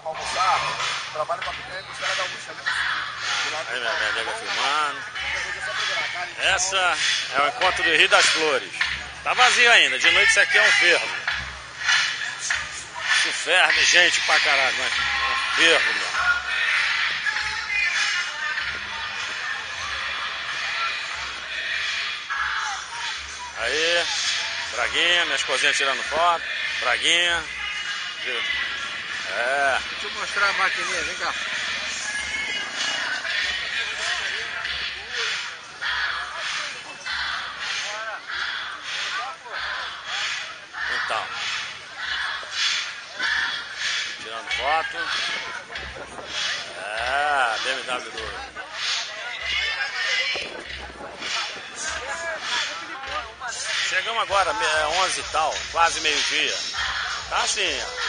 almoçar, trabalho com a picanha e costela da Augusta. Aí minha nega filmando. Essa é o encontro do Rio das Flores. Tá vazio ainda, de noite isso aqui é um fervo. Isso ferve gente pra caralho, né? É um fervo, meu. Aí, Braguinha, minha esposinha tirando foto. Braguinha. É. Deixa eu mostrar a maquininha, vem cá. Então. Tirando foto. É, BMW do... Chegamos agora, 11 e tal, quase meio-dia. Tá assim, ó.